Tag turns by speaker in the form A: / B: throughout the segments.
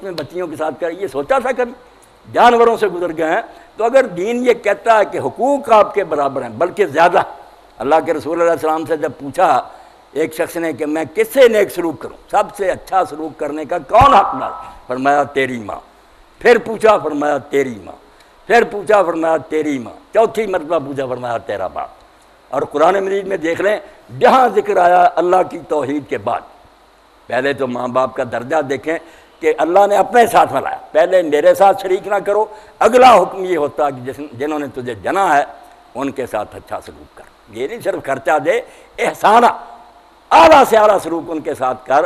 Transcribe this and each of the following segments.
A: میں بچیوں کے ساتھ کر یہ سوچا تھا کبھی؟ جانوروں سے گزر گئے ہیں. تو اگر دین یہ کہتا ہے کہ حقوق آپ کے برابر ہیں بلکہ زیادہ، اللہ کے رسول علیہ السلام سے جب پوچھا ایک شخص نے کہ میں کس سے نیک سلوک کروں، سب سے اچھا سلوک کرنے کا کون حقدار؟ فرمایا تیری ماں. پھر پوچھا، فرمایا تیری ماں. پھر پوچھا، فرمایا تیری ماں. چوتھی مرتبہ پوچھا، فرمایا تیرا باپ. اور قرآن مجید میں دیکھ لیں جہاں ذکر آیا اللہ کی توحید کے بعد، پہلے تو ماں باپ کا درجہ دیکھیں کہ اللہ نے اپنے ساتھ ملایا، پہلے میرے ساتھ شریک نہ کرو. اگلا حکم یہ ہوتا کہ جنہوں نے تجھے جنا ہے ان کے ساتھ اچھا سلوک کر. یہ نہیں صرف خرچہ دے، احسانہ اعلیٰ سے اعلیٰ سلوک ان کے ساتھ کر،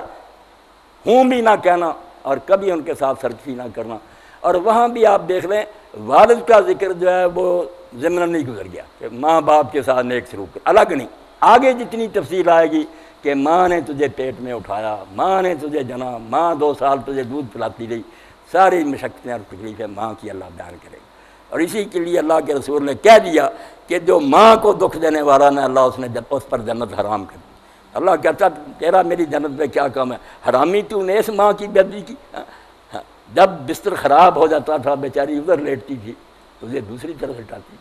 A: ہوں بھی نہ کہنا اور کبھی ان کے ساتھ سرکشی نہ کرنا. اور وہاں بھی آپ دیکھ لیں والد کا ذکر جو ہے وہ ضمن نہیں گزر گیا کہ ماں باپ کے ساتھ نیک سلوک کر، الگ نہیں. آگے جتنی تفصیل آئے گی کہ ماں نے تجھے پیٹ میں اٹھایا، ماں نے تجھے جنا، ماں 2 سال تجھے دودھ پلاتی رہی، ساری مشقتیں اور تکلیفیں ماں کی اللہ بیان کرے گی. اور اسی کے لیے اللہ کے رسول نے کہہ دیا کہ جو ماں کو دکھ دینے والا نہ اللہ اس نے اس پر جنت حرام کر دی. اللہ کہتا تیرا میری جنت میں کیا کام ہے، حرامی تو نے اس ماں کی بے عزتی کی. جب بستر خراب ہو جاتا تھا بیچاری ادھر لیٹتی تھی تجھے دوسری طرف ہٹاتی.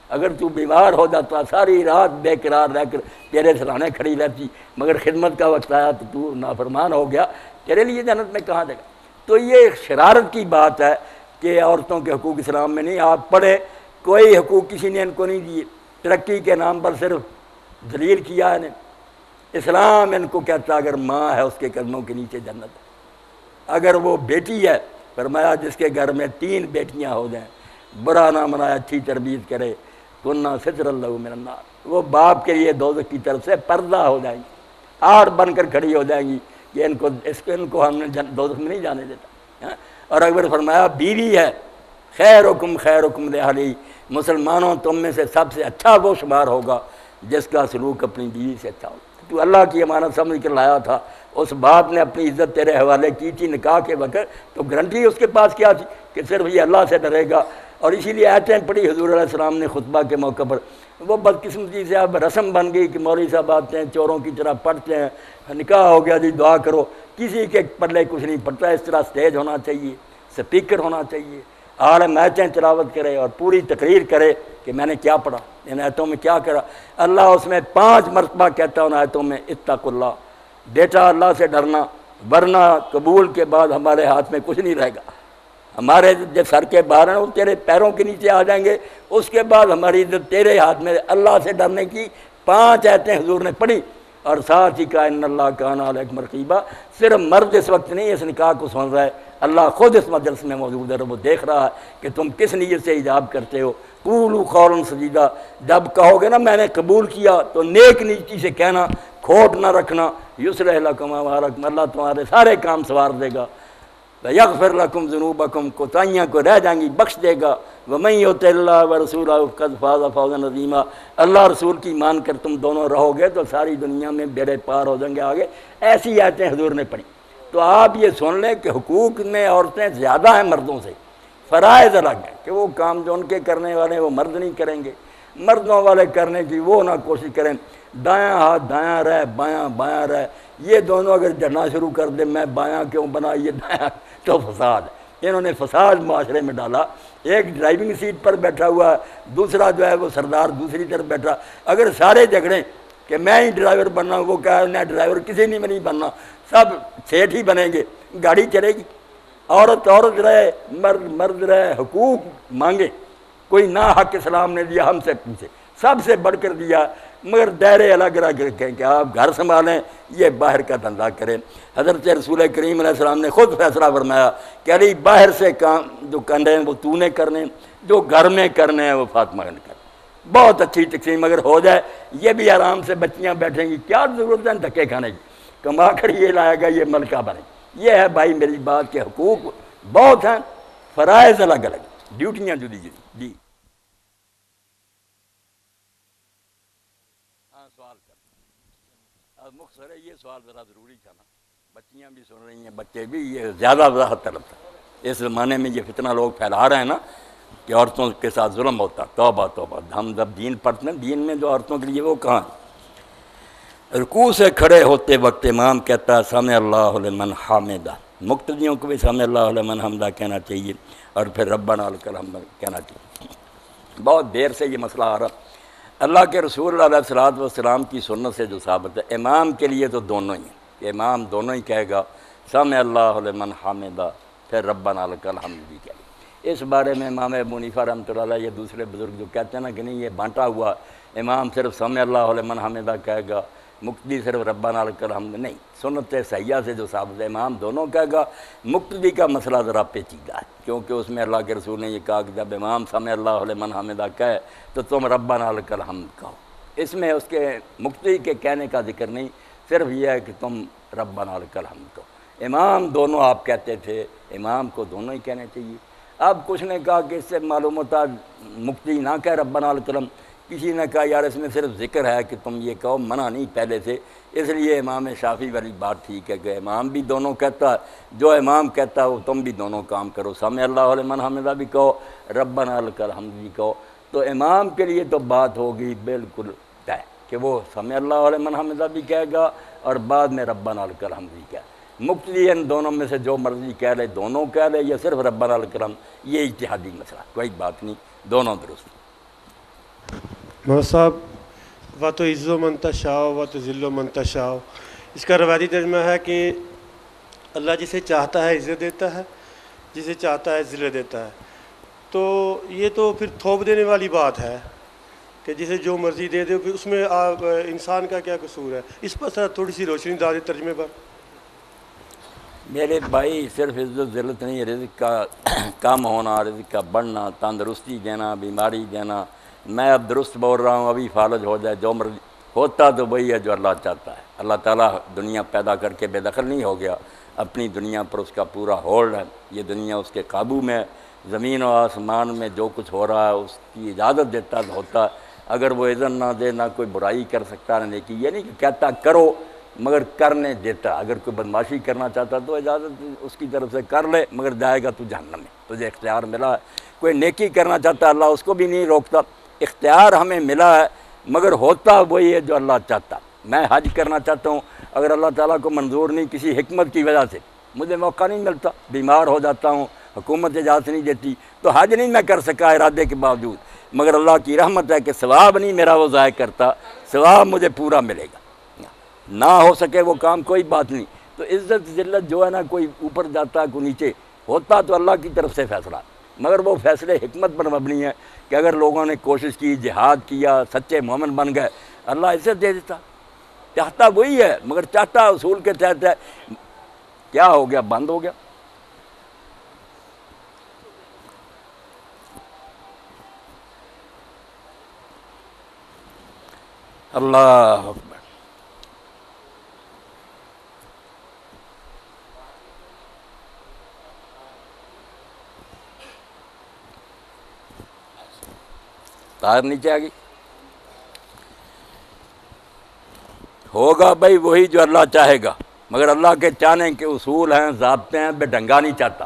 A: اگر تو بیمار ہو جاتا ساری رات بے قرار رہ کر تیرے سرانے کھڑی رہتی، مگر خدمت کا وقت آیا تو نافرمان ہو گیا، تیرے لیے جنت میں کہاں دے گا. تو یہ شرارت کی بات ہے کہ عورتوں کے حقوق اسلام میں نہیں. آپ پڑھے کوئی حقوق کسی نے ان کو نہیں دیے، ترقی کے نام پر صرف ذلیل کیا ہے. اسلام ان کو کہتا اگر ماں ہے اس کے قدموں کے نیچے جنت ہے. اگر وہ بیٹی ہے فرمایا جس کے گھر میں 3 بیٹیاں ہو جائیں، برا نہ منائے، اچھی تربیت کرے، کننا ستر اللہ من النار، وہ باپ کے لیے دوزخ کی طرف سے پردہ ہو جائیں گی، آڑ بن کر کھڑی ہو جائیں گی کہ ان کو ہم نے دوزخ میں نہیں جانے دیتا. اور اگر فرمایا بیوی ہے خیرکم خیرکم لأہلی، مسلمانوں تم میں سے سب سے اچھا وہ شمار ہوگا جس کا سلوک اپنی بیوی سے اچھا ہوگا. تو اللہ کی امانت سمجھ کر لایا تھا، اس باپ نے اپنی عزت تیرے حوالے کی تھی نکاح کے وقت، تو گارنٹی اس کے پاس کیا تھی کہ صرف یہ اللہ سے ڈرے گا. اور اسی لیے آیتیں پڑھی حضور علیہ السلام نے خطبہ کے موقع پر. وہ بدقسمتی سے اب رسم بن گئی کہ مولوی صاحب آتے ہیں چوروں کی طرح پڑھتے ہیں، نکاح ہو گیا جی دعا کرو، کسی کے پلے کچھ نہیں پڑتا. اس طرح سٹیج ہونا چاہیے، سپیکر ہونا چاہیے، عالم آیتیں تلاوت کرے اور پوری تقریر کرے کہ میں نے کیا پڑھا، ان آیتوں میں کیا کرا. اللہ اس میں 5 مرتبہ کہتا ہے ان آیتوں میں اتقوا اللہ، بیٹا اللہ سے ڈرنا، ورنہ قبول کے بعد ہمارے ہاتھ میں کچھ نہیں رہے گا. ہمارے جو سر کے باہر ہیں وہ تیرے پیروں کے نیچے آ جائیں گے، اس کے بعد ہماری عزت تیرے ہاتھ میں. اللہ سے ڈرنے کی 5 آیتیں حضور نے پڑھی. اور ساتھ ہی کہا ان اللہ کان علیکم رقیبا. صرف مرد اس وقت نہیں اس نکاح کو سن رہا ہے، اللہ خود اس مجلس میں موجود ہے، وہ دیکھ رہا ہے کہ تم کس نیت سے ایجاب کرتے ہو. قولوا قولا سدیدا، جب کہو گے نا میں نے قبول کیا تو نیک نیتی سے کہنا، کھوٹ نہ رکھنا. یصلح لکم اعمالکم، اللہ تمہارے سارے کام سنوار دے گا. یغفر لکم ذنوبکم، کوتاہیاں کو رہ جائیں گی بخش دے گا. ومن یطع اللہ ورسولہ فقد فاز فوزا عظیما، اللہ رسول کی مان کر تم دونوں رہو گے تو ساری دنیا میں بیڑے پار ہو جائیں گے. آگے ایسی آیتیں حضور نے پڑھی. تو آپ یہ سن لیں کہ حقوق میں عورتیں زیادہ ہیں مردوں سے، فرائض الگ ہیں کہ وہ کام جو ان کے کرنے والے ہیں وہ مرد نہیں کریں گے، مردوں والے کرنے کی وہ نہ کوشش کریں. دایاں ہاتھ دایاں رہ، بایاں بایاں رہ، یہ دونوں اگر جڑنا شروع کر دیں میں بایاں کیوں بنا یہ دایاں، تو فساد ہے. انہوں نے فساد معاشرے میں ڈالا. ایک ڈرائیونگ سیٹ پر بیٹھا ہوا ہے، دوسرا جو ہے وہ سردار دوسری طرف بیٹھا. اگر سارے جھگڑیں کہ میں ہی ڈرائیور بننا ہوں، وہ کہا میں ڈرائیور کسی نے میں نہیں بننا، سب سیٹ ہی بنیں گے، گاڑی چلے گی. عورت عورت رہے، مرد مرد رہے، حقوق مانگے. کوئی نہ حق اسلام نے دیا ہم سے پوچھے، سب سے بڑھ کر دیا، مگر دائرے الگ الگ رکھیں کہ آپ گھر سنبھالیں، یہ باہر کا دھندا کریں. حضرت رسول کریم علیہ السلام نے خود فیصلہ فرمایا کہ علی باہر سے کام جو کرنے ہیں وہ تو نے کرنے، جو گھر میں کرنے ہیں وہ فاطمہ نے کرنے. بہت اچھی تقسیم اگر ہو جائے، یہ بھی آرام سے بچیاں بیٹھیں گی، کیا ضرورت ہے دھکے کھانے کی، کما کر یہ لائے گا یہ ملکہ بنے. یہ ہے بھائی میری بات کے حقوق بہت ہیں، فرائض الگ الگ، ڈیوٹیاں جدی جدی. جی ہاں سوال کر، مختصر ہے یہ سوال ذرا ضروری تھا نا، بچیاں بھی سن رہی ہیں بچے بھی، یہ زیادہ وضاحت طلب تھا. اس زمانے میں یہ فتنہ لوگ پھیلا رہے ہیں نا کہ عورتوں کے ساتھ ظلم ہوتا. توبہ توبہ، ہم جب دین پڑھتے ہیں دین میں جو عورتوں کے لیے وہ کہاں. رکوع سے کھڑے ہوتے وقت امام کہتا ہے سمع اللہ لمن حمدہ، مقتدیوں کو بھی سمع اللہ لمن حمدہ کہنا چاہیے اور پھر ربنا لک الحمد کہنا چاہیے۔ بہت دیر سے یہ مسئلہ آ رہا، اللہ کے رسول علیہ الصلوۃ والسلام کی سنت سے جو ثابت ہے، امام کے لیے تو دونوں ہی ہیں کہ امام دونوں ہی کہے گا، سمع اللہ لمن حمدہ پھر ربنا لک الحمد بھی کہے گا۔ اس بارے میں امام ابو حنیفہ رحمۃ اللہ علیہ یا دوسرے بزرگ جو کہتے ہیں نا کہ نہیں یہ بانٹا ہوا، امام صرف سمع اللہ لمن حمدہ کہے گا، مقتدی صرف ربنا لک الحمد، نہیں، سنت صحیحہ سے جو ثابت ہے امام دونوں کہے گا۔ مقتدی کا مسئلہ ذرا پیچیدہ ہے کیونکہ اس میں اللہ کے رسول نے یہ کہا کہ جب امام سمع اللہ لمن حمدہ کہے تو تم ربنا لک الحمد کہو، اس میں اس کے مقتدی کے کہنے کا ذکر نہیں، صرف یہ ہے کہ تم ربنا لک الحمد کہو۔ امام دونوں آپ کہتے تھے، امام کو دونوں ہی کہنے چاہیے۔ اب کچھ نے کہا کہ اس سے معلوم ہوتا مقتدی نہ کہے ربنا لک الحمد، کسی نے کہا یار اس میں صرف ذکر ہے کہ تم یہ کہو، منع نہیں پہلے سے، اس لیے امام شافعی والی بات ٹھیک ہے کہ امام بھی دونوں کہتا ہے، جو امام کہتا ہے وہ تم بھی دونوں کام کرو، سمع اللہ لمن حمدہ بھی کہو، ربنا لک الحمد بھی کہو۔ تو امام کے لیے تو بات ہوگی بالکل طے کہ وہ سمع اللہ لمن حمدہ بھی کہے گا اور بعد میں ربنا لک الحمد بھی کہے۔ مقتدی ان دونوں میں سے جو مرضی کہہ لے، دونوں کہہ لے یا صرف ربنا لک الحمد، یہ اجتہادی مسئلہ، کوئی بات نہیں، دونوں درست۔
B: مولانا صاحب، و تو عز و منتشاء و تو ذل و منتشاء، اس کا روایتی ترجمہ ہے کہ اللہ جسے چاہتا ہے عزت دیتا ہے، جسے چاہتا ہے ذلت دیتا ہے۔ تو یہ تو پھر تھوپ دینے والی بات ہے کہ جسے جو مرضی دے دے، پھر اس میں انسان کا کیا قصور ہے؟ اس پر سر تھوڑی سی روشنی ڈالیں ترجمے پر۔
A: میرے بھائی صرف عزت ذلت نہیں، رزق کا کم ہونا، رزق کا بڑھنا، تندرستی دینا، بیماری دینا، میں اب درست بول رہا ہوں، ابھی فالج ہو جائے، جو مرضی ہوتا تو وہی ہے جو اللہ چاہتا ہے۔ اللہ تعالیٰ دنیا پیدا کر کے بے دخل نہیں ہو گیا، اپنی دنیا پر اس کا پورا ہولڈ ہے، یہ دنیا اس کے قابو میں ہے، زمین و آسمان میں جو کچھ ہو رہا ہے اس کی اجازت دیتا تو ہوتا ہے، اگر وہ اذن نہ دے نہ کوئی برائی کر سکتا نہ نیکی، یہ نہیں کہ کہتا کرو مگر کرنے دیتا، اگر کوئی بدماشی کرنا چاہتا تو اجازت اس کی طرف سے کر لے، مگر جائے گا تو جہنم میں، تجھے اختیار ملا ہے۔ کوئی نیکی کرنا چاہتا اللہ اس کو بھی نہیں روکتا، اختیار ہمیں ملا ہے، مگر ہوتا وہی ہے جو اللہ چاہتا۔ میں حج کرنا چاہتا ہوں، اگر اللہ تعالیٰ کو منظور نہیں کسی حکمت کی وجہ سے مجھے موقع نہیں ملتا، بیمار ہو جاتا ہوں، حکومت اجازت نہیں دیتی تو حج نہیں میں کر سکا ارادے کے باوجود، مگر اللہ کی رحمت ہے کہ ثواب نہیں میرا وہ ضائع کرتا، ثواب مجھے پورا ملے گا، نہ ہو سکے وہ کام کوئی بات نہیں۔ تو عزت ذلت جو ہے نا، کوئی اوپر جاتا ہے کوئی نیچے ہوتا تو اللہ کی طرف سے فیصلہ، مگر وہ فیصلے حکمت پر مبنی ہے کہ اگر لوگوں نے کوشش کی، جہاد کیا، سچے مومن بن گئے، اللہ عزت دے دیتا، چاہتا وہی ہے مگر چاہتا اصول کے تحت ہے۔ کیا ہو گیا؟ بند ہو گیا۔ اللہ اکبر۔ تار نیچے آ گئی۔ ہوگا بھائی وہی جو اللہ چاہے گا، مگر اللہ کے چاہنے کے اصول ہیں، ضابطے ہیں، بے ڈنگا نہیں چاہتا۔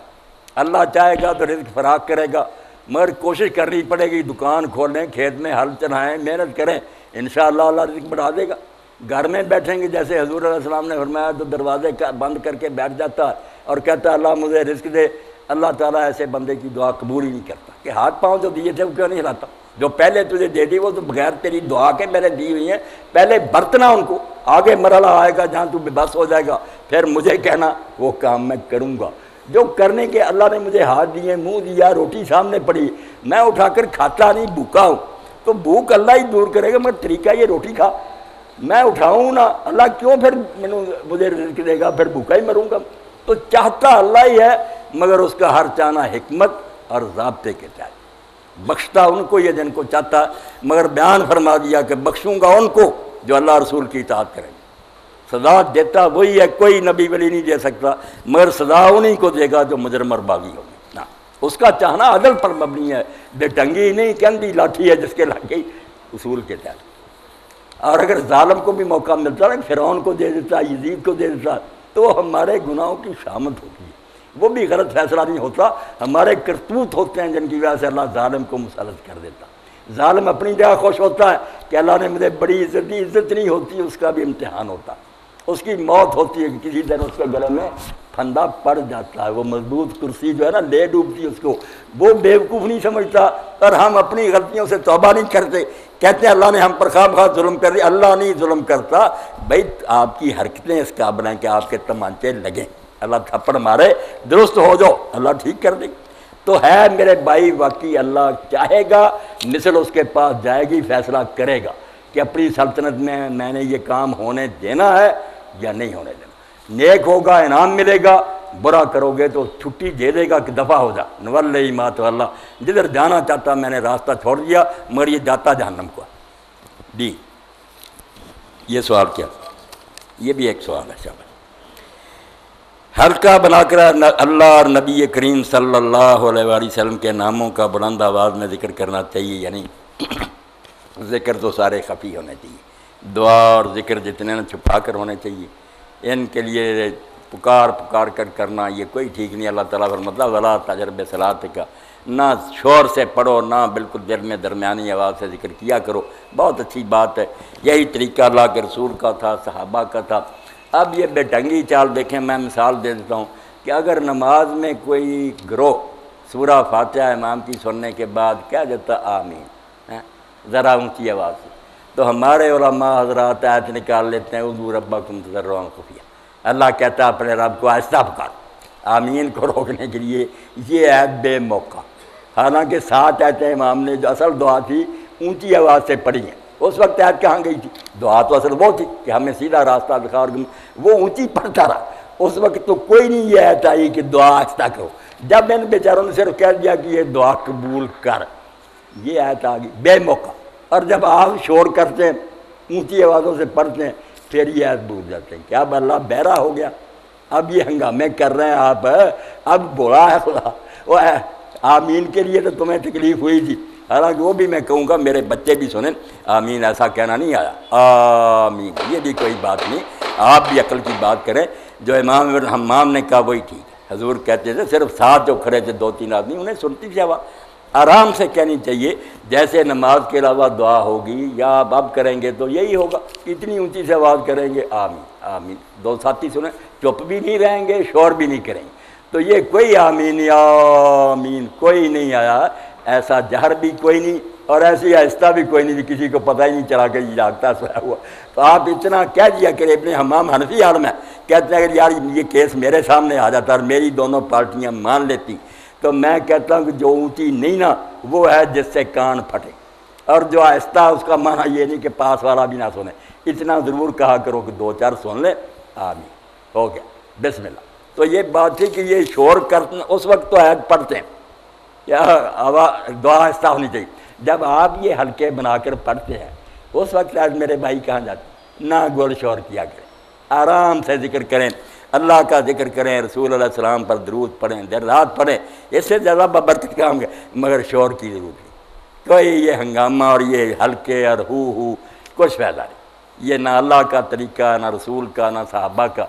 A: اللہ چاہے گا تو رزق فراخ کرے گا، مگر کوشش کرنی پڑے گی، دکان کھولیں، کھیت میں ہل چلائیں، محنت کریں، انشاءاللہ اللہ رزق بڑھا دے گا۔ گھر میں بیٹھیں گے جیسے حضور علیہ السلام نے فرمایا تو دروازے بند کر کے بیٹھ جاتا ہے اور کہتا ہے اللہ مجھے رزق دے، اللہ تعالیٰ ایسے بندے کی دعا قبول ہی نہیں کرتا کہ ہاتھ پاؤں جو دیے تھے وہ کیوں نہیں ہلاتا، جو پہلے تجھے دے دی وہ تو بغیر تیری دعا کے میں نے دی ہوئی ہیں، پہلے برتنا ان کو، آگے مرحلہ آئے گا جہاں تو بے بس ہو جائے گا، پھر مجھے کہنا وہ کام میں کروں گا جو کرنے کے اللہ نے مجھے ہاتھ دیے، منہ دیا، روٹی سامنے پڑی، میں اٹھا کر کھاتا نہیں، بھوکا ہوں تو بھوک اللہ ہی دور کرے گا، مگر طریقہ یہ روٹی کھا، میں اٹھاؤں نا، اللہ کیوں پھر مجھے رزق دے گا، پھر بھوکا ہی مروں گا۔ تو چاہتا اللہ ہی ہے، مگر اس کا ہر چاہنا حکمت اور ضابطے کے تحت، بخشتا ان کو یہ جن کو چاہتا، مگر بیان فرما دیا کہ بخشوں گا ان کو جو اللہ رسول کی اطاعت کریں گے۔ سزا دیتا وہی ہے، کوئی نبی ولی نہیں دے سکتا، مگر سزا انہی کو دے گا جو مجرم اور باغی ہوگی، اس کا چاہنا عدل پر مبنی ہے، بے ڈنگی نہیں کہ اندھی لاٹھی ہے جس کے لگ گئی، اصول کے تحت۔ اور اگر ظالم کو بھی موقع ملتا ہے، فرعون کو دے دیتا، یزید کو دے دیتا، تو ہمارے گناہوں کی شامت ہوتی ہے، وہ بھی غلط فیصلہ نہیں ہوتا، ہمارے کرتوت ہوتے ہیں جن کی وجہ سے اللہ ظالم کو مسلط کر دیتا۔ ظالم اپنی جگہ خوش ہوتا ہے کہ اللہ نے مجھے بڑی عزت دی، عزت نہیں ہوتی، اس کا بھی امتحان ہوتا۔ اس کی موت ہوتی ہے کہ کسی دن اس کے گلے میں پھندا پڑ جاتا ہے، وہ مضبوط کرسی جو ہے نا لے ڈوبتی اس کو، وہ بیوقوف نہیں سمجھتا، اور ہم اپنی غلطیوں سے توبہ نہیں کرتے، کہتے ہیں اللہ نے ہم پر خواہ بخواہ ظلم کر دیا۔ اللہ نہیں ظلم کرتا بھائی، آپ کی حرکتیں اس قابل ہیں کہ آپ کے تمانچے لگیں، اللہ تھپڑ مارے درست ہو جاؤ، اللہ ٹھیک کر دے۔ تو ہے میرے بھائی، واقعی اللہ چاہے گا مثل اس کے پاس جائے گی، فیصلہ کرے گا کہ اپنی سلطنت میں نے یہ کام ہونے دینا ہے یا نہیں ہونے دینا۔ نیک ہوگا انعام ملے گا، برا کرو گے تو چھٹی دے دے گا کہ دفع ہو جا، نولی ما تولی، جدھر جانا چاہتا میں نے راستہ چھوڑ دیا، مگر یہ جاتا جہنم کو۔ جی یہ سوال کیا؟ یہ بھی ایک سوال ہے شاباش۔ حلقہ بنا کر اللہ اور نبی کریم صلی اللہ علیہ وآلہ وسلم کے ناموں کا بلند آواز میں ذکر کرنا چاہیے، یعنی ذکر تو سارے خفی ہونے چاہیے، دعا اور ذکر جتنے نہ چھپا کر ہونے چاہیے، ان کے لیے پکار کر کرنا یہ کوئی ٹھیک نہیں۔ اللہ تعالیٰ فرماتا ہے ولا تجہر بصلاتک، نہ شور سے پڑھو، نہ بالکل دل میں درمیانی آواز سے ذکر کیا کرو، بہت اچھی بات ہے، یہی طریقہ اللہ کے رسول کا تھا، صحابہ کا تھا۔ اب یہ بے ڈھنگی چال دیکھیں، میں مثال دے دیتا ہوں کہ اگر نماز میں کوئی گروہ سورہ فاتحہ امام کی سننے کے بعد کہہ دیتا آمین ذرا اونچی آواز سے، تو ہمارے علماء حضرات آیت نکال لیتے ہیں اذکروا ربکم تضرعا خفیہ، اللہ کہتا ہے اپنے رب کو آہستہ پکار، آمین کو روکنے کے لیے یہ آیت بے موقع، حالانکہ 7 آیتیں امام نے جو اصل دعا تھی اونچی آواز سے پڑھی ہیں، اس وقت آیت کہاں گئی تھی؟ دعا تو اصل وہ تھی کہ ہمیں سیدھا راستہ دکھا، اور وہ اونچی پڑھتا رہا، اس وقت تو کوئی نہیں یہ آیت آئی کہ دعا آہستہ کرو، جب ان بیچاروں نے صرف کہہ دیا کہ یہ دعا قبول کر، یہ آیت آ گئی بے موقع، اور جب آپ شور کرتے ہیں اونچی آوازوں سے پڑھتے ہیں پھر یہ آیت بھول جاتے ہیں کہ اب اللہ بہرا ہو گیا، اب یہ ہنگامے کر رہے ہیں آپ، اب بولا ہے خدا، وہ آمین کے لیے تو تمہیں تکلیف ہوئی تھی، حالانکہ وہ بھی میں کہوں گا میرے بچے بھی سنیں، آمین ایسا کہنا نہیں آیا، آمین یہ بھی کوئی بات نہیں، آپ بھی عقل کی بات کریں، جو امام ابن حمام نے کہا وہی ٹھیک ہے، حضور کہتے تھے صرف 7 جو کھڑے تھے 2-3 آدمی، انہیں سنتی تھی آواز، آرام سے کہنی چاہیے، جیسے نماز کے علاوہ دعا ہوگی یا آپ اب کریں گے تو یہی ہوگا، اتنی اونچی سے آواز کریں گے آمین آمین، 2 ساتھی سنیں، چپ بھی نہیں رہیں گے، شور بھی نہیں کریں گے، تو یہ کوئی آمین یا آمین کوئی نہیں آیا، ایسا جہر بھی کوئی نہیں اور ایسی آہستہ بھی کوئی نہیں، کسی کو پتہ ہی نہیں چلا کہ یہ جاگتا سویا ہوا، تو آپ اتنا کہہ دیا کریں۔ ابن حمام حنفی عالم ہے، کہتے ہیں اگر یار یہ کیس میرے سامنے آ جاتا اور میری دونوں پارٹیاں مان لیتی تو میں کہتا ہوں کہ جو اونچی نہیں نا وہ ہے جس سے کان پھٹے، اور جو آہستہ اس کا معنی یہ نہیں کہ پاس والا بھی نہ سنے، اتنا ضرور کہا کرو کہ 2-4 سن لے، آمین ہو گیا بسم اللہ۔ تو یہ بات تھی کہ یہ شور کرتے اس وقت تو عید پڑھتے ہیں، کیا دعا آہستہ ہونی چاہیے، جب آپ یہ حلقے بنا کر پڑھتے ہیں اس وقت آج میرے بھائی کہاں جاتے، نہ گول شور کیا کریں، آرام سے ذکر کریں، اللہ کا ذکر کریں، رسول اللہ علیہ السلام پر درود پڑھیں، دیر رات پڑھیں، اس سے زیادہ ببرکت کام ہے، مگر شور کی ضرورت نہیں، کوئی یہ ہنگامہ اور یہ حلقے اور ہو کچھ فائدہ نہیں، یہ نہ اللہ کا طریقہ، نہ رسول کا، نہ صحابہ کا۔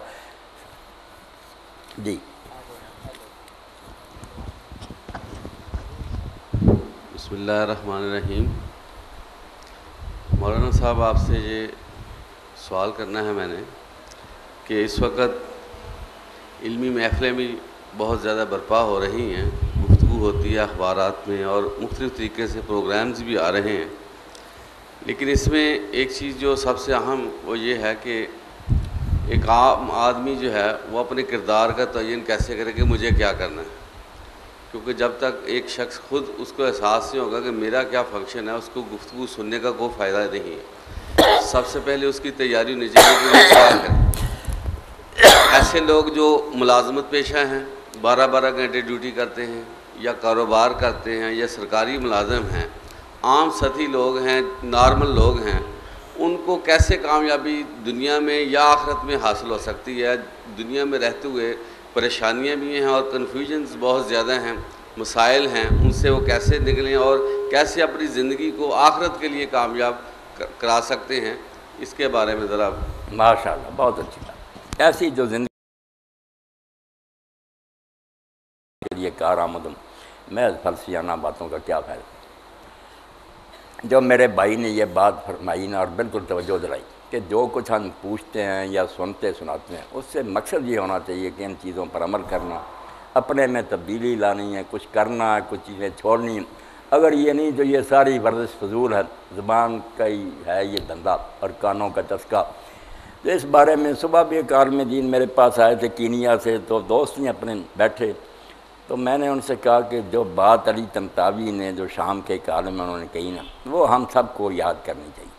A: جی
C: بسم اللہ الرحمن الرحیم۔ مولانا صاحب آپ سے یہ سوال کرنا ہے میں نے کہ اس وقت علمی محفلیں بھی بہت زیادہ برپا ہو رہی ہیں، گفتگو ہوتی ہے اخبارات میں اور مختلف طریقے سے پروگرامز بھی آ رہے ہیں، لیکن اس میں ایک چیز جو سب سے اہم وہ یہ ہے کہ ایک عام آدمی جو ہے وہ اپنے کردار کا تعین کیسے کرے کہ مجھے کیا کرنا ہے، کیونکہ جب تک ایک شخص خود اس کو احساس نہیں ہوگا کہ میرا کیا فنکشن ہے، اس کو گفتگو سننے کا کوئی فائدہ نہیں ہے۔ سب سے پہلے اس کی تیاری ہونی چاہیے کہ وہ کیا کرے۔ ایسے لوگ جو ملازمت پیشہ ہیں، 12 گھنٹے ڈیوٹی کرتے ہیں یا کاروبار کرتے ہیں یا سرکاری ملازم ہیں، عام سطحی لوگ ہیں، نارمل لوگ ہیں، ان کو کیسے کامیابی دنیا میں یا آخرت میں حاصل ہو سکتی ہے؟ دنیا میں رہتے ہوئے پریشانیاں بھی ہیں اور کنفیوژنز بہت زیادہ ہیں، مسائل ہیں، ان سے وہ کیسے نکلیں اور کیسے اپنی زندگی کو آخرت کے لیے کامیاب کرا سکتے ہیں، اس کے بارے میں ذرا۔
A: ماشاءاللہ بہت اچھی بات، ایسی جو زندگی کے لیے کارآمد محض فلسفیانہ باتوں کا کیا فائدہ۔ جو میرے بھائی نے یہ بات فرمائی نا اور بالکل توجہ دلائی، کہ جو کچھ ہم پوچھتے ہیں یا سنتے سناتے ہیں اس سے مقصد یہ ہونا چاہیے کہ ان چیزوں پر عمل کرنا، اپنے میں تبدیلی لانی ہے، کچھ کرنا ہے، کچھ چیزیں چھوڑنی ہیں۔ اگر یہ نہیں تو یہ ساری ورزش فضول ہے، زبان کا ہی ہے یہ دھندا اور کانوں کا چسکا۔ تو اس بارے میں صبح بھی ایک عالم دین میرے پاس آئے تھے کینیا سے، تو دوست ہیں اپنے بیٹھے، تو میں نے ان سے کہا کہ جو بات علی طنطاوی نے جو شام کے ایک عالم میں انہوں نے کہی نا، وہ ہم سب کو یاد کرنی چاہیے۔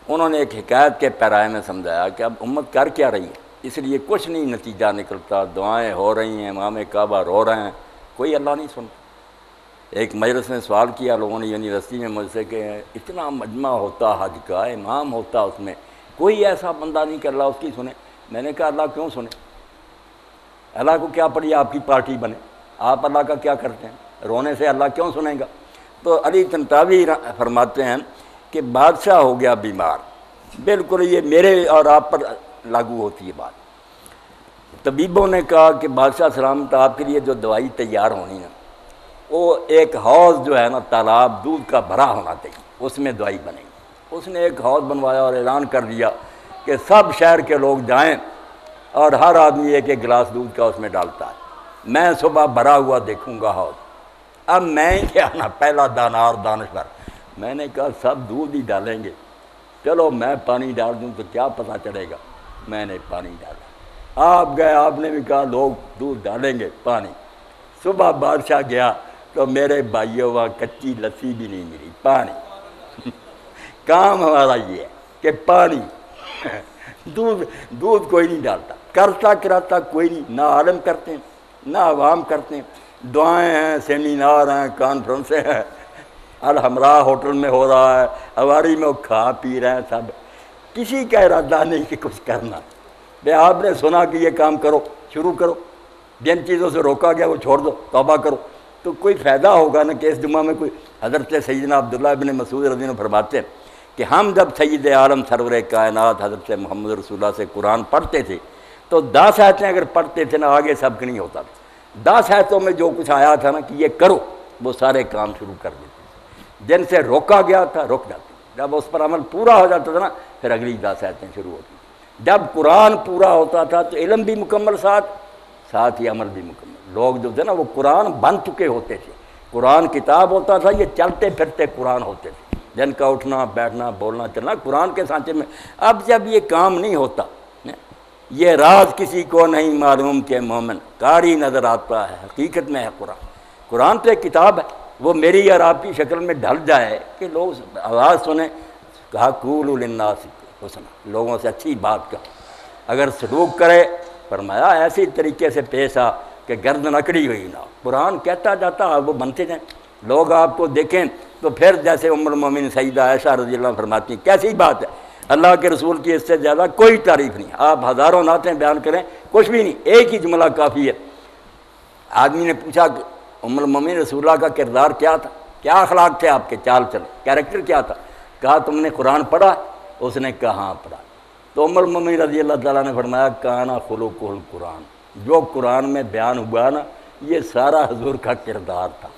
A: انہوں نے ایک حکایت کے پیرائے میں سمجھایا کہ اب امت کر کیا رہی ہے، اس لیے کچھ نہیں نتیجہ نکلتا، دعائیں ہو رہی ہیں، امام کعبہ رو رہے ہیں، کوئی اللہ نہیں سنتا۔ ایک مجلس نے سوال کیا لوگوں نے یونیورسٹی میں مجھ سے کہ اتنا مجمع ہوتا حج کا، امام ہوتا اس میں، کوئی ایسا بندہ نہیں کہ اللہ اس کی سنے۔ میں نے کہا اللہ کیوں سنے؟ اللہ کو کیا پڑی آپ کی پارٹی بنے؟ آپ اللہ کا کیا کرتے ہیں؟ رونے سے اللہ کیوں سنے گا؟ تو علی طنطاوی فرماتے ہیں کہ بادشاہ ہو گیا بیمار، بالکل یہ میرے اور آپ پر لاگو ہوتی ہے بات۔ طبیبوں نے کہا کہ بادشاہ سلامت آپ کے لیے جو دوائی تیار ہونی ہے وہ ایک حوض جو ہے نا تالاب دودھ کا بھرا ہونا چاہیے، اس میں دوائی بنے گی۔ اس نے ایک حوض بنوایا اور اعلان کر دیا کہ سب شہر کے لوگ جائیں اور ہر آدمی ایک ایک گلاس دودھ کا اس میں ڈالتا ہے، میں صبح بھرا ہوا دیکھوں گا حوض۔ اب میں کیا نا پہلا دانار دانشور، میں نے کہا سب دودھ ہی ڈالیں گے، چلو میں پانی ڈال دوں تو کیا پتہ چلے گا۔ میں نے پانی ڈالا، آپ گئے، آپ نے بھی کہا لوگ دودھ ڈالیں گے پانی۔ صبح بادشاہ گیا تو میرے بھائیوں وہاں کچی لسی بھی نہیں ملی، پانی۔ کام ہمارا یہ ہے کہ پانی، دودھ کوئی نہیں ڈالتا، کرتا کراتا کوئی نہیں، نہ عالم کرتے ہیں نہ عوام کرتے ہیں۔ دعائیں ہیں، سیمینار ہیں، کانفرنسیں ہیں، الحمراء ہوٹل میں ہو رہا ہے، ہواری میں وہ کھا پی رہے ہیں سب، کسی کا ارادہ نہیں کہ کچھ کرنا۔ بھئی آپ نے سنا کہ یہ کام کرو، شروع کرو، جن چیزوں سے روکا گیا وہ چھوڑ دو، توبہ کرو، تو کوئی فائدہ ہوگا نا کہ اس جمعہ میں کوئی۔ حضرت سیدنا عبداللہ ابن مسعود رضی اللہ عنہ فرماتے ہیں کہ ہم جب سید عالم سرور کائنات حضرت محمد رسول اللہ سے قرآن پڑھتے تھے تو 10 آیتیں اگر پڑھتے تھے نا آگے سبق نہیں ہوتا تھا۔ 10 آیتوں میں جو کچھ آیا تھا نا کہ یہ کرو، وہ سارے کام شروع کر دیتے تھے، جن سے روکا گیا تھا رک جاتے، جب اس پر عمل پورا ہو جاتا تھا نا پھر اگلی 10 آیتیں شروع ہوتی۔ جب قرآن پورا ہوتا تھا تو علم بھی مکمل ساتھ ہی عمل بھی مکمل۔ لوگ جو تھے نا وہ قرآن بن چکے ہوتے تھے، قرآن کتاب ہوتا تھا، یہ چلتے پھرتے قرآن ہوتے تھے، جن کا اٹھنا بیٹھنا بولنا چلنا قرآن کے سانچے میں۔ اب جب یہ کام نہیں ہوتا، یہ راز کسی کو نہیں معلوم کہ مومن قاری نظر آتا ہے، حقیقت میں ہے قرآن۔ قرآن تو ایک کتاب ہے، وہ میری اور آپ کی شکل میں ڈھل جائے کہ لوگ آواز سنیں، کہا قولوا للناس حسنا، لوگوں سے اچھی بات کہو، اگر سلوک کرے فرمایا ایسی طریقے سے پیش آ کہ گردن اکڑی ہوئی نہ ہو۔ قرآن کہتا جاتا وہ بنتے جائیں، لوگ آپ کو دیکھیں تو پھر جیسے ام المومنین سیدہ عائشہ رضی اللہ عنہ فرماتی ہیں کیسی بات ہے، اللہ کے رسول کی اس سے زیادہ کوئی تعریف نہیں، آپ ہزاروں نعتیں بیان کریں کچھ بھی نہیں، ایک ہی جملہ کافی ہے۔ آدمی نے پوچھا کہ ام المومنین رسول اللہ کا کردار کیا تھا، کیا اخلاق تھے آپ کے، چال چلے، کیریکٹر کیا تھا؟ کہا تم نے قرآن پڑھا؟ اس نے کہا ہاں پڑھا۔ تو ام المومنین رضی اللہ تعالیٰ نے فرمایا کانا خلقہ القرآن، جو قرآن میں بیان ہوا نا یہ سارا حضور کا کردار تھا۔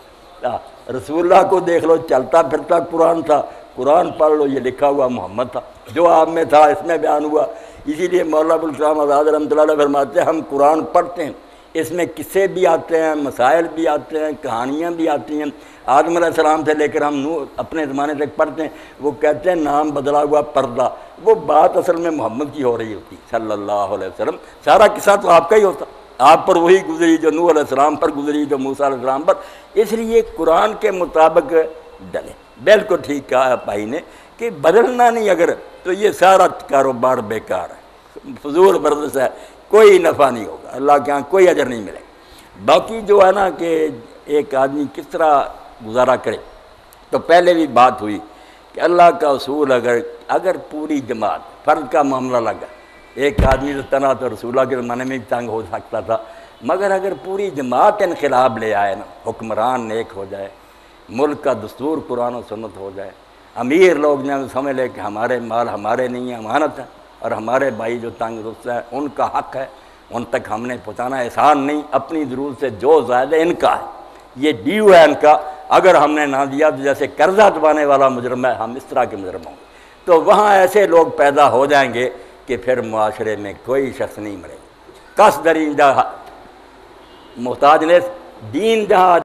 A: رسول اللہ کو دیکھ لو چلتا پھرتا قرآن تھا، قرآن پڑھ لو یہ لکھا ہوا محمد تھا، جو آپ میں تھا اس میں بیان ہوا۔ اسی لیے مولانا ابوالکلام آزاد رحمۃ اللہ علیہ فرماتے ہیں ہم قرآن پڑھتے ہیں، اس میں قصے بھی آتے ہیں، مسائل بھی آتے ہیں، کہانیاں بھی آتی ہیں۔ آدم علیہ السلام سے لے کر ہم اپنے زمانے تک پڑھتے ہیں، وہ کہتے ہیں نام بدلا ہوا پردہ، وہ بات اصل میں محمد کی ہو رہی ہوتی صلی اللہ علیہ وسلم، سارا قصہ تو آپ کا ہی ہوتا، آپ پر وہی گزری جو نوح علیہ السلام پر گزری، جو موسیٰ علیہ السلام پر۔ اس لیے قرآن کے مطابق ڈلے۔ بالکل ٹھیک کہا بھائی نے کہ بدلنا نہیں اگر تو یہ سارا کاروبار بیکار ہے، فضول ورزش ہے، کوئی نفع نہیں ہوگا، اللہ کے ہاں کوئی اجر نہیں ملے گا۔ باقی جو ہے نا کہ ایک آدمی کس طرح گزارا کرے، تو پہلے بھی بات ہوئی کہ اللہ کا اصول اگر پوری جماعت، فرد کا معاملہ لگا، ایک آدمی تو تنہا تو رسول اللہ کے زمانے میں بھی تنگ ہو سکتا تھا، مگر اگر پوری جماعت انقلاب لے آئے نا، حکمران نیک ہو جائے، ملک کا دستور قرآن و سنت ہو جائے، امیر لوگ جو سمجھ لے کہ ہمارے مال ہمارے نہیں ہیں، امانت ہے، اور ہمارے بھائی جو تنگ رستے ہیں ان کا حق ہے، ان تک ہم نے پہنچانا، احسان نہیں، اپنی ضرورت سے جو زائد ہے ان کا ہے، یہ ڈیو ہے ان کا، اگر ہم نے نہ دیا تو جیسے قرضہ دبانے والا مجرم ہے، ہم اس طرح کے مجرم ہوں گے۔ تو وہاں ایسے لوگ پیدا ہو جائیں گے کہ پھر معاشرے میں کوئی شخص نہیں مرے گا۔ کس درینجہ محتاج نے دین جہاں